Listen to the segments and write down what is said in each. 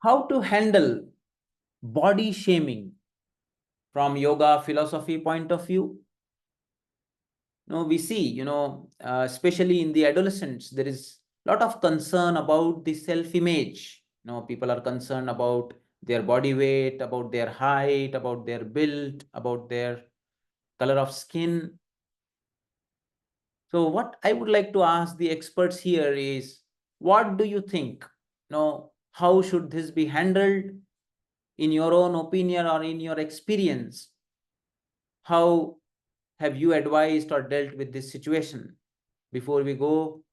how to handle body shaming from yoga philosophy point of view. We see, especially in the adolescents, there is a lot of concern about the self-image. People are concerned about their body weight, about their height, about their build, about their color of skin. So what I would like to ask the experts here is, what do you think? How should this be handled in your own opinion or in your experience? How have you advised or dealt with this situation? Before we go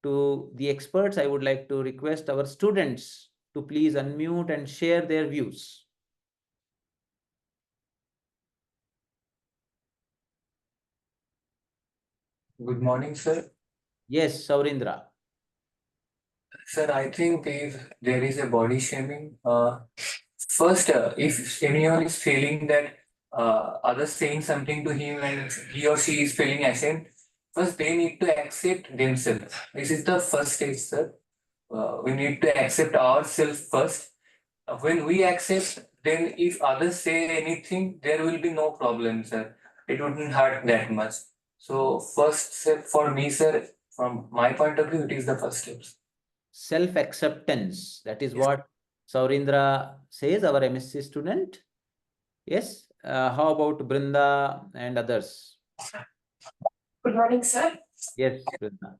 to the experts, I would like to request our students to please unmute and share their views. Good morning, sir. Yes, Saurindra. Sir, I think there is a body shaming. First, if anyone is feeling that others saying something to him and he or she is feeling ashamed, first they need to accept themselves. This is the first stage, sir. We need to accept ourselves first. When we accept, then if others say anything, there will be no problem, sir. It wouldn't hurt that much. So, first step for me, sir, from my point of view, it is the first step. Self-acceptance. That is what Saurindra says, our MSc student. Yes. How about Brinda and others? Good morning, sir. Yes, Brinda.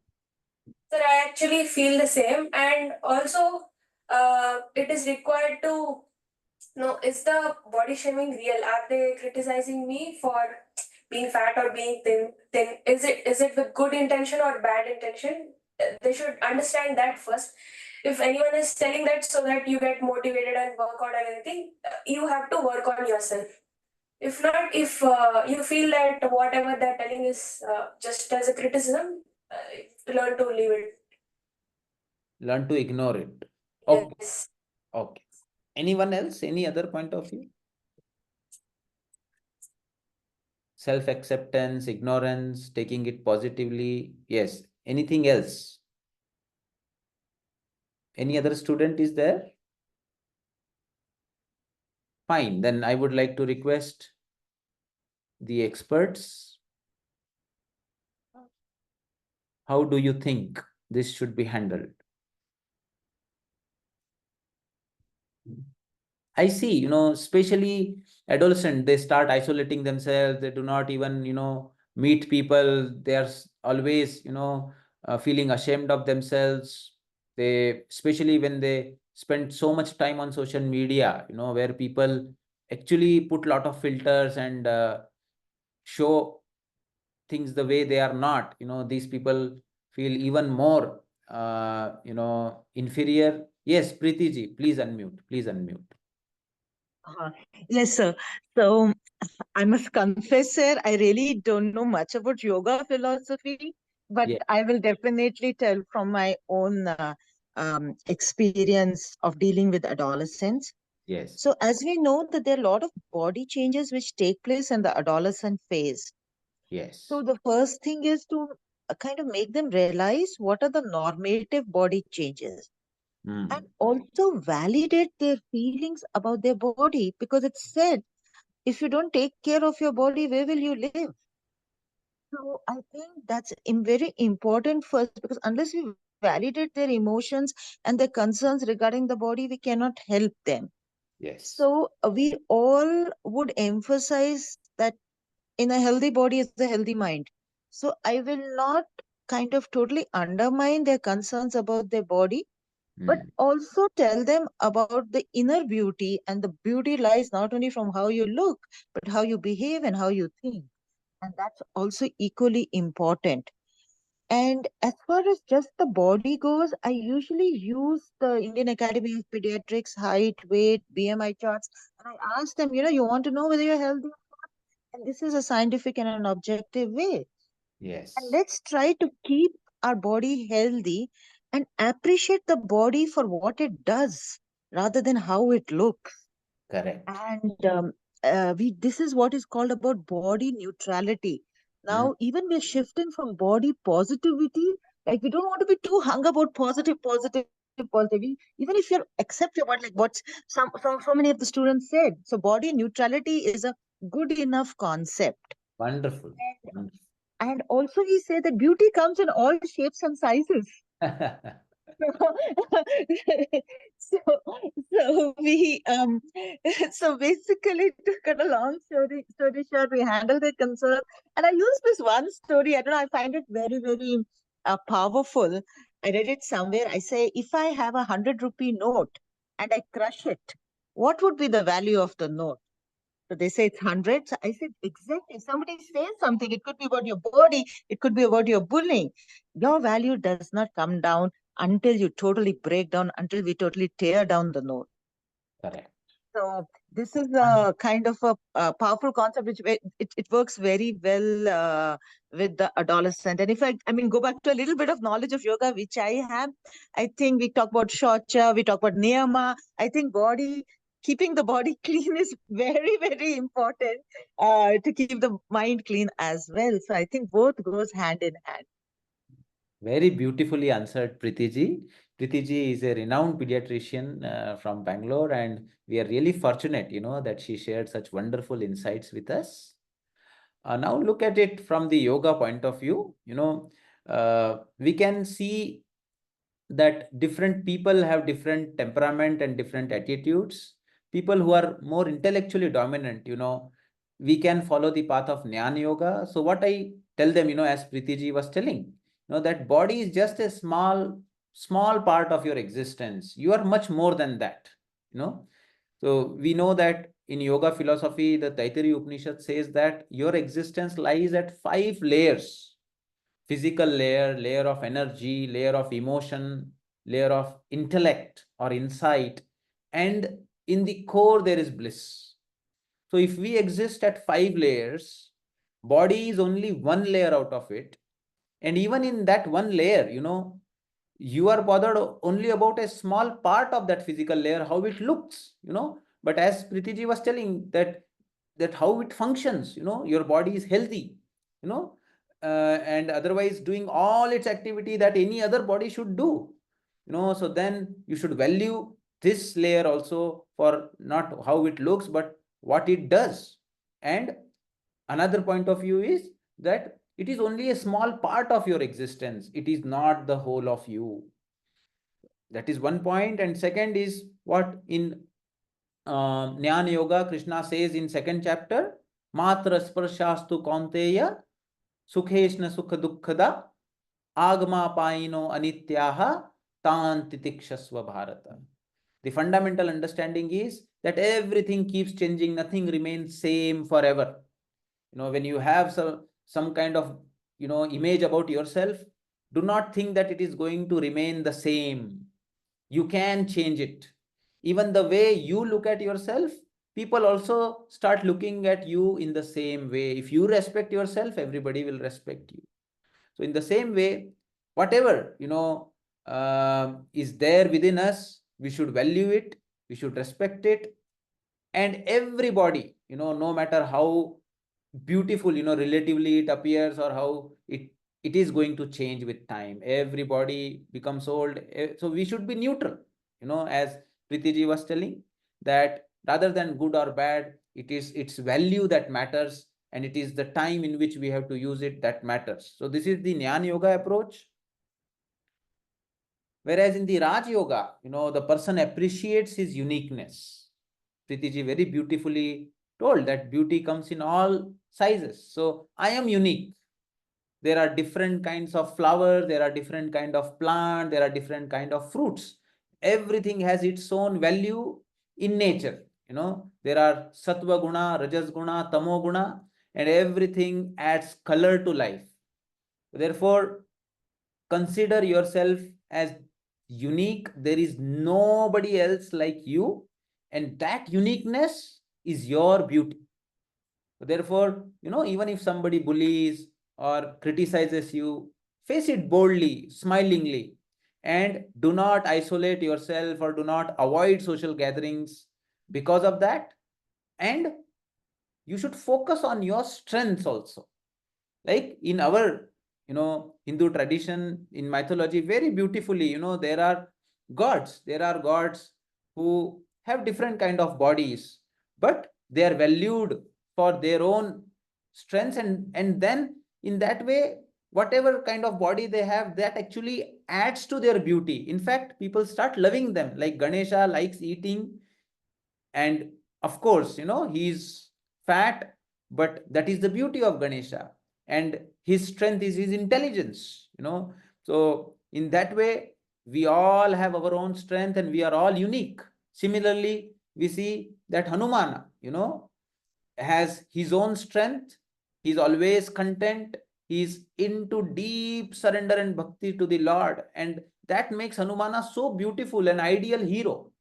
Sir, I actually feel the same, and also it is required to know, is the body shaming real? Are they criticizing me for being fat or being thin? Is it with good intention or bad intention? They should understand that first. If anyone is telling that so that you get motivated and work out and anything, you have to work on yourself. If not, if you feel that whatever they're telling is just as a criticism, learn to leave it. Learn to ignore it. Okay. Yes. Okay. Anyone else? Any other point of view? Self-acceptance, ignorance, taking it positively. Yes. Anything else? Any other student is there? Fine. Then I would like to request the experts. How do you think this should be handled? I see, especially adolescent, they start isolating themselves. They do not even, meet people. They are always, feeling ashamed of themselves. They, especially when they spend so much time on social media, where people actually put a lot of filters and show things the way they are not. These people feel even more, inferior. Yes, Preeti ji, please unmute. Please unmute. Yes, sir. So I must confess, sir, I really don't know much about yoga philosophy, but Yeah. I will definitely tell from my own experience of dealing with adolescents. Yes. So, as we know, that there are a lot of body changes which take place in the adolescent phase. Yes. So, the first thing is to kind of make them realize what are the normative body changes and also validate their feelings about their body, because it's said, if you don't take care of your body, where will you live? So I think that's very important first, because unless we validate their emotions and their concerns regarding the body, we cannot help them. Yes. So we all would emphasize that in a healthy body is a healthy mind. So I will not kind of totally undermine their concerns about their body, but also tell them about the inner beauty, and the beauty lies not only from how you look, but how you behave and how you think. And that's also equally important. And as far as just the body goes, I usually use the Indian Academy of Pediatrics height, weight, BMI charts, and I ask them, you want to know whether you're healthy or not. And this is a scientific and an objective way. Yes. And let's try to keep our body healthy and appreciate the body for what it does rather than how it looks. Correct. And this is what is called about body neutrality. Now, even we're shifting from body positivity, like we don't want to be too hung about positive, positive, positive. Even if you're accept about like what so many of the students said. So body neutrality is a good enough concept. Wonderful. And, Wonderful. and also he said that beauty comes in all shapes and sizes. so so we so basically to cut a long story short, we handled the concern, and I used this one story. I don't know, I find it very powerful. I read it somewhere. I say, if I have a 100 rupee note and I crush it, what would be the value of the note? So they say it's 100. So I said, exactly. Somebody says something. It could be about your body. It could be about your bullying. Your value does not come down until you totally break down, until we totally tear down the note. Correct. So this is a kind of a powerful concept which it works very well with the adolescent. And if I mean, go back to a little bit of knowledge of yoga, which I have, I think we talk about shocha, we talk about niyama. I think keeping the body clean is very important to keep the mind clean as well. So I think both goes hand in hand. Very beautifully answered, Preeti ji. Preeti ji is a renowned pediatrician from Bangalore, and we are really fortunate, that she shared such wonderful insights with us. Now look at it from the yoga point of view. We can see that different people have different temperament and different attitudes. People who are more intellectually dominant, we can follow the path of Jnana Yoga. So what I tell them, as Preeti ji was telling, that body is just a small part of your existence. You are much more than that. So we know that in yoga philosophy, the Taittiriya Upanishad says that your existence lies at 5 layers: physical layer, layer of energy, layer of emotion, layer of intellect or insight, and in the core there is bliss. So if we exist at 5 layers, body is only one layer out of it. And even in that one layer, you are bothered only about a small part of that physical layer, how it looks, but as Pritiji was telling, that how it functions, your body is healthy, and otherwise doing all its activity that any other body should do, so then you should value this layer also for not how it looks, but what it does. And another point of view is that it is only a small part of your existence. It is not the whole of you. That is one point. And second is what in Jnana Yoga, Krishna says in second chapter, Matra Sparshastu Kaunteya Sukheshna Sukha Dukkhada Agma Paino Anityaha Tantitikshasva Bharata. The fundamental understanding is that everything keeps changing, nothing remains same forever. When you have some kind of image about yourself, do not think that it is going to remain the same. You can change it. Even the way you look at yourself, people also start looking at you in the same way. If you respect yourself, everybody will respect you. So in the same way, whatever is there within us, we should value it, we should respect it. And everybody, no matter how beautiful, relatively it appears, or how it is going to change with time, everybody becomes old. So we should be neutral, as Pritiji was telling, that rather than good or bad, it is its value that matters, and it is the time in which we have to use it that matters. So this is the Jnana Yoga approach. Whereas in the Raj Yoga, the person appreciates his uniqueness. Pritiji very beautifully told that beauty comes in all sizes. So I am unique. There are different kinds of flowers, there are different kind of plant, there are different kind of fruits. Everything has its own value in nature. There are sattva guna, rajas guna, tamo guna, and everything adds color to life. Therefore, consider yourself as unique. There is nobody else like you, and that uniqueness is your beauty. Therefore, even if somebody bullies or criticizes you, face it boldly, smilingly, and do not isolate yourself or do not avoid social gatherings because of that. And you should focus on your strengths also. Like in our Hindu tradition, in mythology, very beautifully, there are gods. There are gods who have different kind of bodies, but they are valued for their own strengths, and then in that way, whatever kind of body they have, that actually adds to their beauty. In fact, people start loving them. Like Ganesha likes eating, and of course, he's fat, but that is the beauty of Ganesha, and his strength is his intelligence. So in that way, we all have our own strength and we are all unique. Similarly, we see that Hanumana, has his own strength. He's always content. He's into deep surrender and bhakti to the Lord, and that makes Hanumana so beautiful, an ideal hero.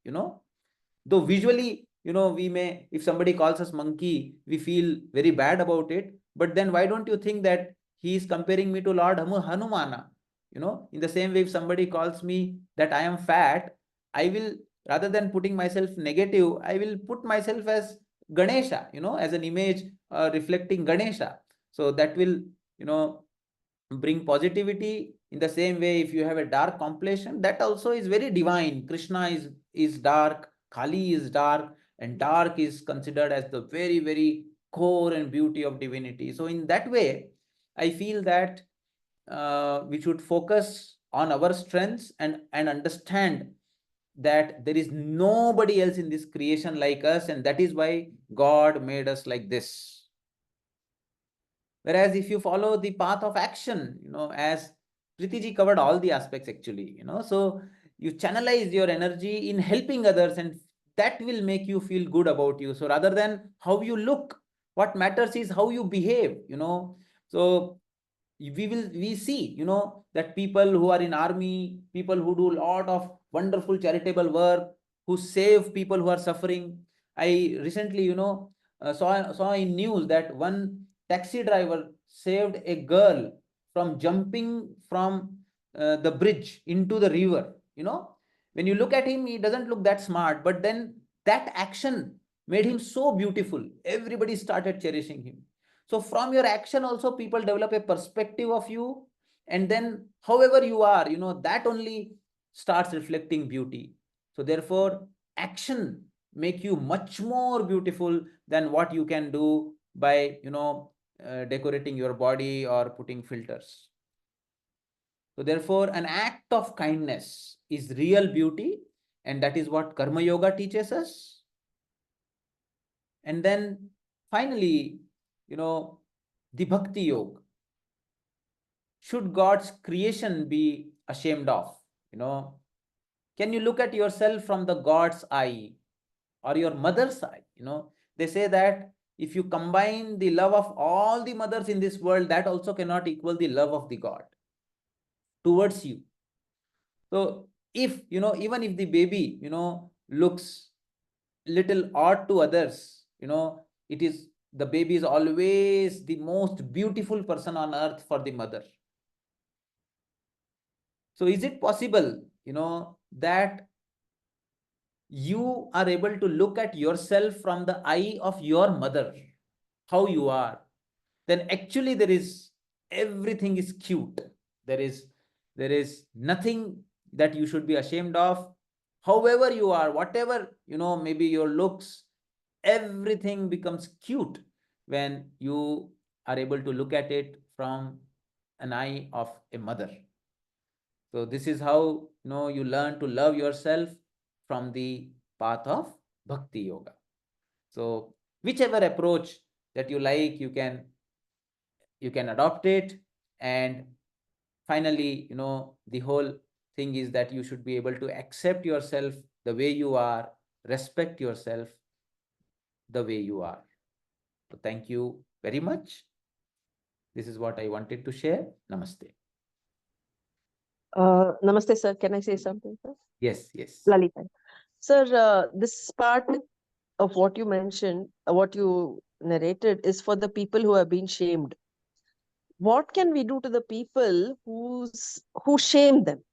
Though visually, we may, if somebody calls us monkey, we feel very bad about it. But then why don't you think that he is comparing me to Lord Hanumana? In the same way, if somebody calls me that I am fat, I will, rather than putting myself negative, I will put myself as Ganesha, as an image reflecting Ganesha. So that will, you know, bring positivity. In the same way, if you have a dark complexion, that also is very divine. Krishna is dark, Kali is dark, and dark is considered as the very, very core and beauty of divinity. So in that way, I feel that we should focus on our strengths, and understand that there is nobody else in this creation like us, and that is why God made us like this. Whereas if you follow the path of action, as Pritiji covered all the aspects actually, so you channelize your energy in helping others, and that will make you feel good about you. So rather than how you look, what matters is how you behave. So we see, that people who are in army, people who do a lot of wonderful charitable work, who save people who are suffering. I recently, saw in news that one taxi driver saved a girl from jumping from the bridge into the river. When you look at him, he doesn't look that smart, but then that action made him so beautiful. Everybody started cherishing him. So from your action also, people develop a perspective of you, and then however you are, that only starts reflecting beauty. So therefore, action make you much more beautiful than what you can do by decorating your body or putting filters. So therefore, an act of kindness is real beauty, and that is what Karma Yoga teaches us. And then finally, the Bhakti Yoga. Should God's creation be ashamed of? Can you look at yourself from the God's eye or your mother's eye? They say that if you combine the love of all the mothers in this world, that also cannot equal the love of the God towards you. So if, even if the baby, looks little odd to others, it is, the baby is always the most beautiful person on earth for the mother. So is it possible, that you are able to look at yourself from the eye of your mother, how you are? Then actually everything is cute. There is nothing that you should be ashamed of. However you are, whatever, maybe your looks, everything becomes cute when you are able to look at it from an eye of a mother. So this is how you learn to love yourself from the path of Bhakti Yoga. So whichever approach that you like, you can adopt it. And finally, the whole thing is that you should be able to accept yourself the way you are, respect yourself the way you are. So thank you very much. This is what I wanted to share. Namaste. Namaste, sir. Can I say something, sir? Yes, yes. Lalita. Sir, this part of what you mentioned, what you narrated, is for the people who have been shamed. What can we do to the people who shame them?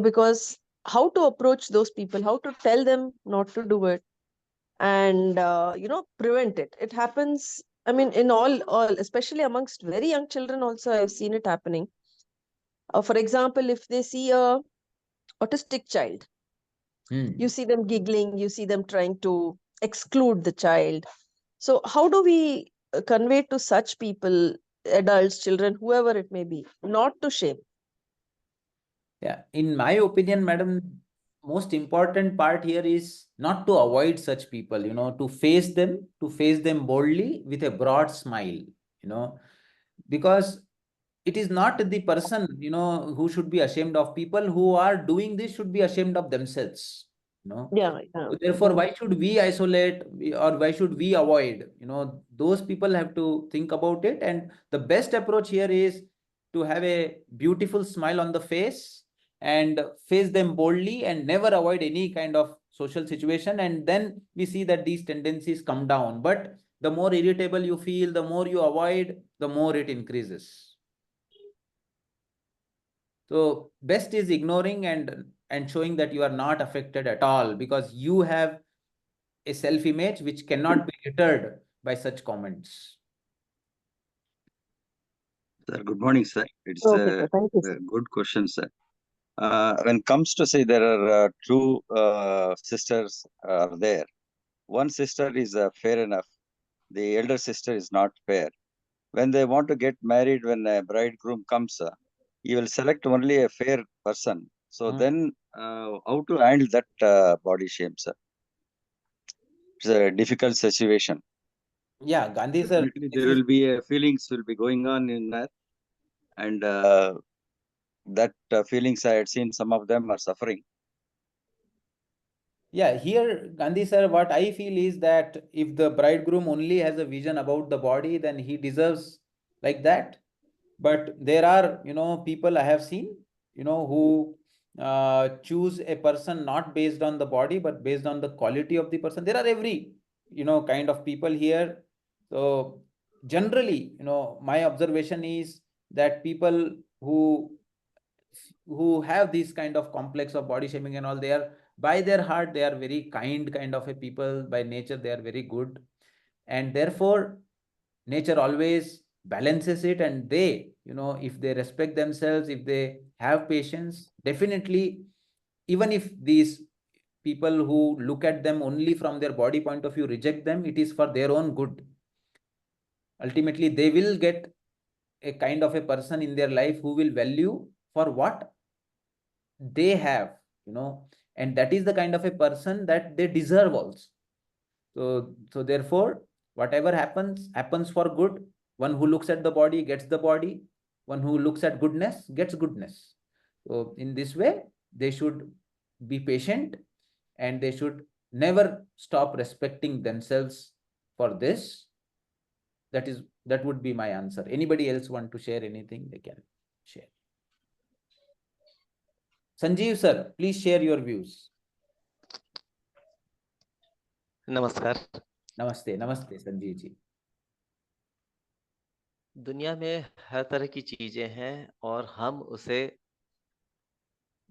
Because how to approach those people, how to tell them not to do it, and prevent it. It happens. I mean, in all, especially amongst very young children. Also, I've seen it happening. For example, if they see a autistic child, You see them giggling, you see them trying to exclude the child. So how do we convey to such people, adults, children, whoever it may be, not to shame? Yeah, in my opinion, madam, most important part here is not to avoid such people, to face them boldly with a broad smile, you know, because it is not the person, who should be ashamed of. People who are doing this should be ashamed of themselves, you know. Yeah, yeah. So therefore, why should we isolate or why should we avoid? Those people have to think about it. And the best approach here is to have a beautiful smile on the face and face them boldly and never avoid any kind of social situation. And then we see that these tendencies come down. But the more irritable you feel, the more you avoid, the more it increases. So best is ignoring and showing that you are not affected at all, because you have a self-image which cannot be deterred by such comments. Sir, good morning, sir. It's Okay, sir. Thank you, a sir. good question, sir. When it comes to say there are two sisters are there. One sister is fair enough. The elder sister is not fair. When they want to get married, when a bridegroom comes, he will select only a fair person. So then, how to handle that body shame, sir? It's a difficult situation. Yeah, Gandhi sir, Definitely, there will be feelings will be going on in that, and that feelings I had seen some of them are suffering. yeah, here Gandhi sir, what I feel is that if the bridegroom only has a vision about the body, then he deserves like that. But there are, people I have seen, who choose a person not based on the body, but based on the quality of the person. There are every, kind of people here. So generally, my observation is that people who have this kind of complex of body shaming and all, they are by their heart, they are very kind of a people. By nature, they are very good. And therefore, nature always balances it, and they, if they respect themselves, if they have patience, definitely, even if these people who look at them only from their body point of view reject them, it is for their own good. Ultimately, they will get a kind of a person in their life who will value for what they have, and that is the kind of a person that they deserve also. So therefore, whatever happens for good. One who looks at the body gets the body. One who looks at goodness gets goodness. So in this way, they should be patient, and they should never stop respecting themselves for this. That would be my answer. Anybody else want to share anything? They can share. Sanjeev sir, please share your views. नमस्कार। नमस्ते, नमस्ते संजीव जी। दुनिया में हर तरह की चीजें हैं और हम उसे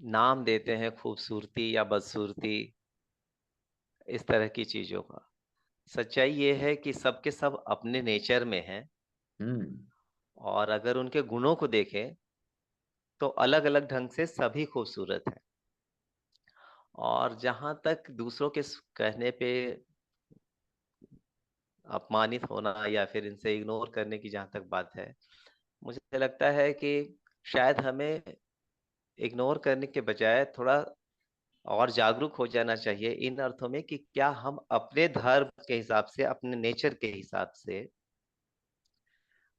नाम देते हैं, खूबसूरती या बदसूरती, इस तरह की चीजों का। सच्चाई ये है कि सबके सब अपने नेचर में हैं, और अगर उनके गुणों को देखें तो अलग अलग ढंग से सभी खूबसूरत हैं। और जहां तक दूसरों के कहने पे अपमानित होना या फिर इनसे इग्नोर करने की जहां तक बात है, मुझे लगता है कि शायद हमें इग्नोर करने के बजाय थोड़ा और जागरूक हो जाना चाहिए, इन अर्थों में कि क्या हम अपने धर्म के हिसाब से, अपने नेचर के हिसाब से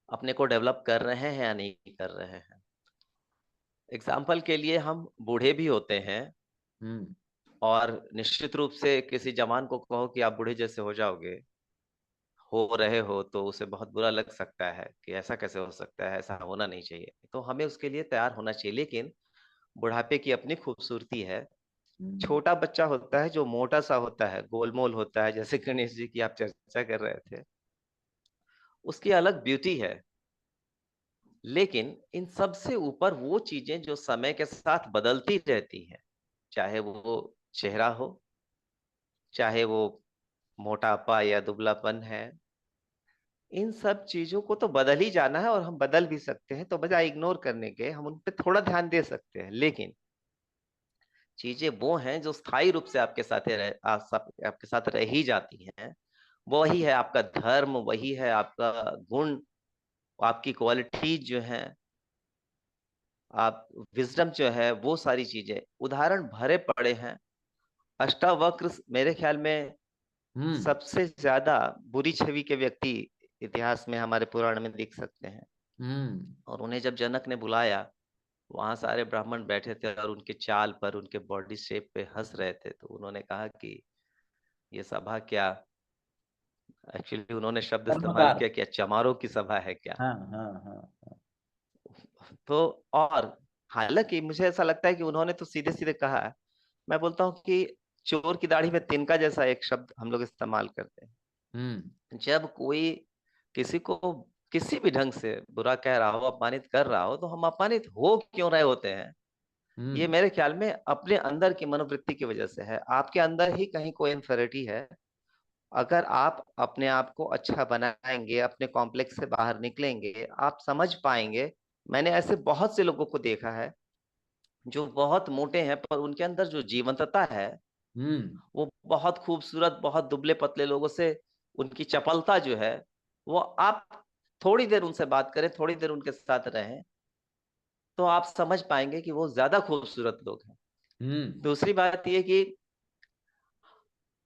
अपने को डेवलप कर रहे हैं या नहीं कर रहे हैं। एग्जाम्पल के लिए, हम बूढ़े भी होते हैं, और निश्चित रूप से किसी जवान को कहो कि आप बूढ़े जैसे हो जाओगे, हो रहे हो, तो उसे बहुत बुरा लग सकता है कि ऐसा कैसे हो सकता है, ऐसा होना नहीं चाहिए। तो हमें उसके लिए तैयार होना चाहिए। लेकिन बुढ़ापे की अपनी खूबसूरती है। छोटा बच्चा होता है जो मोटा सा होता है, गोलमोल होता है, जैसे गणेश जी की आप चर्चा कर रहे थे, उसकी अलग ब्यूटी है। लेकिन इन सब से ऊपर वो चीजें जो समय के साथ बदलती रहती हैं, चाहे वो चेहरा हो, चाहे वो मोटापा या दुबलापन है, इन सब चीजों को तो बदल ही जाना है, और हम बदल भी सकते हैं। तो बजाय इग्नोर करने के हम उन पे थोड़ा ध्यान दे सकते हैं। लेकिन चीजें वो हैं जो स्थायी रूप से आपके साथ रह ही जाती हैं। वही है आपका धर्म, वही है आपका गुण, आपकी क्वालिटी जो है, आप विजडम जो है, वो सारी चीजें उदाहरण भरे पड़े हैं। अष्टावक्र मेरे ख्याल में सबसे ज्यादा बुरी छवि के व्यक्ति इतिहास में हमारे पुराण में दिख सकते हैं। और उन्हें जब जनक ने बुलाया, वहां सारे ब्राह्मण बैठे थे और उनके चाल पर, उनके बॉडी शेप पे हंस रहे थे। तो उन्होंने कहा कि ये सभा क्या, एक्चुअली उन्होंने शब्द इस्तेमाल कर्मकार। किया कि चमारों की सभा है क्या। हाँ हाँ हाँ। तो और हालांकि मुझे ऐसा लगता है कि उन्होंने तो सीधे सीधे कहा है। मैं बोलता हूँ कि चोर की दाढ़ी में तिनका जैसा एक शब्द हम लोग इस्तेमाल करते हैं। जब कोई किसी को किसी भी ढंग से बुरा कह रहा हो, अपमानित कर रहा हो, तो हम अपमानित हो क्यों रहे होते हैं? ये मेरे ख्याल में अपने अंदर की मनोवृत्ति की वजह से है। आपके अंदर ही कहीं कोई इन्फेरिटी है। अगर आप अपने आप को अच्छा बनाएंगे, अपने कॉम्प्लेक्स से बाहर निकलेंगे, आप समझ पाएंगे। मैंने ऐसे बहुत से लोगों को देखा है जो बहुत मोटे हैं, पर उनके अंदर जो जीवंतता है वो बहुत खूबसूरत, बहुत दुबले पतले लोगों से उनकी चपलता जो है, वो आप थोड़ी देर उनसे बात करें, थोड़ी देर उनके साथ रहें, तो आप समझ पाएंगे कि वो ज्यादा खूबसूरत लोग हैं। दूसरी बात ये कि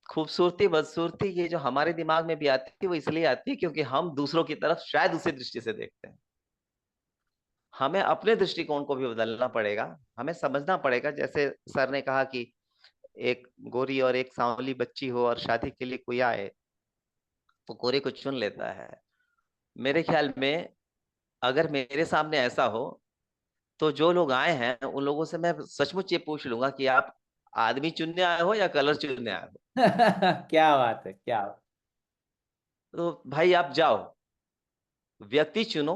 खूबसूरती बदसूरती ये जो हमारे दिमाग में भी आती है, वो इसलिए आती है क्योंकि हम दूसरों की तरफ शायद उसी दृष्टि से देखते हैं। हमें अपने दृष्टिकोण को भी बदलना पड़ेगा। हमें समझना पड़ेगा, जैसे सर ने कहा कि एक गोरी और एक सांवली बच्ची हो और शादी के लिए कोई आए तो गोरे को चुन लेता है। मेरे ख्याल में अगर मेरे सामने ऐसा हो, तो जो लोग आए हैं उन लोगों से मैं सचमुच ये पूछ लूंगा कि आप आदमी चुनने आए हो या कलर चुनने आए हो? क्या बात है, क्या बात। तो भाई आप जाओ, व्यक्ति चुनो।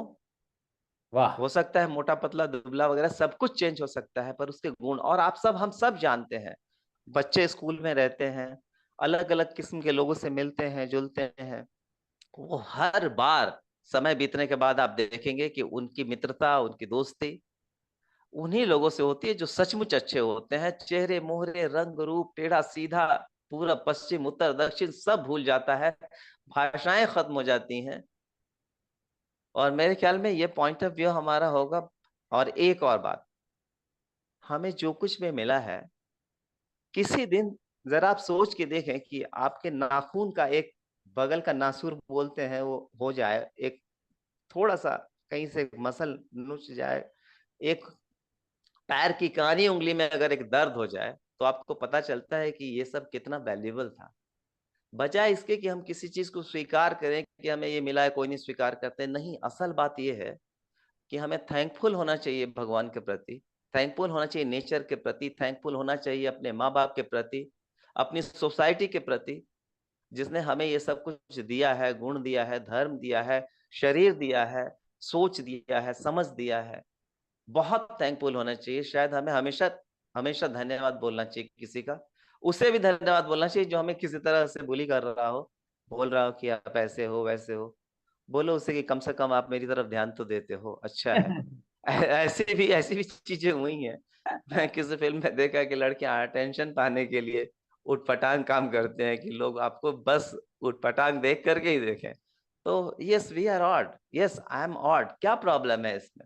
वाह। हो सकता है मोटा पतला दुबला वगैरह सब कुछ चेंज हो सकता है, पर उसके गुण, और आप सब, हम सब जानते हैं, बच्चे स्कूल में रहते हैं, अलग अलग किस्म के लोगों से मिलते हैं, जुलते हैं। वो हर बार समय बीतने के बाद आप देखेंगे कि उनकी मित्रता, उनकी दोस्ती उन्हीं लोगों से होती है जो सचमुच अच्छे होते हैं। चेहरे मोहरे, रंग रूप, टेढ़ा सीधा, पूरब पश्चिम उत्तर दक्षिण सब भूल जाता है, भाषाएं खत्म हो जाती हैं। और मेरे ख्याल में ये पॉइंट ऑफ व्यू हमारा होगा। और एक और बात, हमें जो कुछ भी मिला है, किसी दिन जरा आप सोच के देखें कि आपके नाखून का एक बगल का नासूर बोलते हैं वो हो जाए, एक थोड़ा सा कहीं से मसल नुच जाए, एक पैर की कानी उंगली में अगर एक दर्द हो जाए, तो आपको पता चलता है कि ये सब कितना वैल्यूएबल था। बजाय इसके कि हम किसी चीज को स्वीकार करें कि हमें ये मिला है, कोई नहीं स्वीकार करते, नहीं, असल बात ये है कि हमें थैंकफुल होना चाहिए भगवान के प्रति, थैंकफुल होना चाहिए नेचर के प्रति, थैंकफुल होना चाहिए अपने माँ बाप के प्रति, अपनी सोसाइटी के प्रति, जिसने हमें ये सब कुछ दिया है, गुण दिया है, धर्म दिया है, शरीर दिया है, सोच दिया है, समझ दिया है। बहुत थैंकफुल होना चाहिए। शायद हमें हमेशा हमेशा धन्यवाद बोलना चाहिए किसी का। उसे भी धन्यवाद बोलना चाहिए जो हमें किसी तरह से बुली कर रहा हो, बोल रहा हो कि आप ऐसे हो वैसे हो। बोलो उसे कि कम से कम आप मेरी तरफ ध्यान तो देते हो, अच्छा है। ऐसी भी चीजें हुई हैं। मैं किसी फिल्म में देखा कि लड़कियां अटेंशन पाने के लिए उटपटांग काम करते हैं, कि लोग आपको बस उटपटांग देख करके ही देखें। तो yes, we are odd, yes I am odd, क्या प्रॉब्लम है इसमें?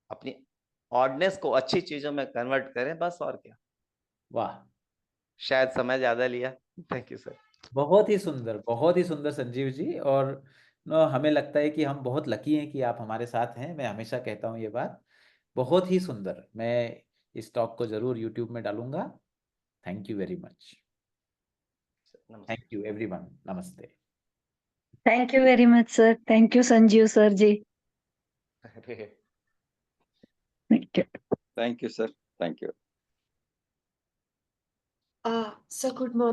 अपनी ऑडनेस को अच्छी चीजों में कन्वर्ट करें, बस, और क्या। वाह, शायद समय ज्यादा लिया। Thank you sir. बहुत ही सुंदर संजीव जी। और हमें लगता है कि हम बहुत लकी हैं कि आप हमारे साथ हैं। मैं हमेशा कहता हूँ ये बात। बहुत ही सुंदर। मैं इस टॉक को जरूर यूट्यूब में डालूंगा। Thank you very much. नमस्ते। Thank you everyone. नमस्ते। Thank you very much, sir. Thank you, Sanjeev sir ji. Thank you. Thank you, sir. Thank you. Sir, good morning.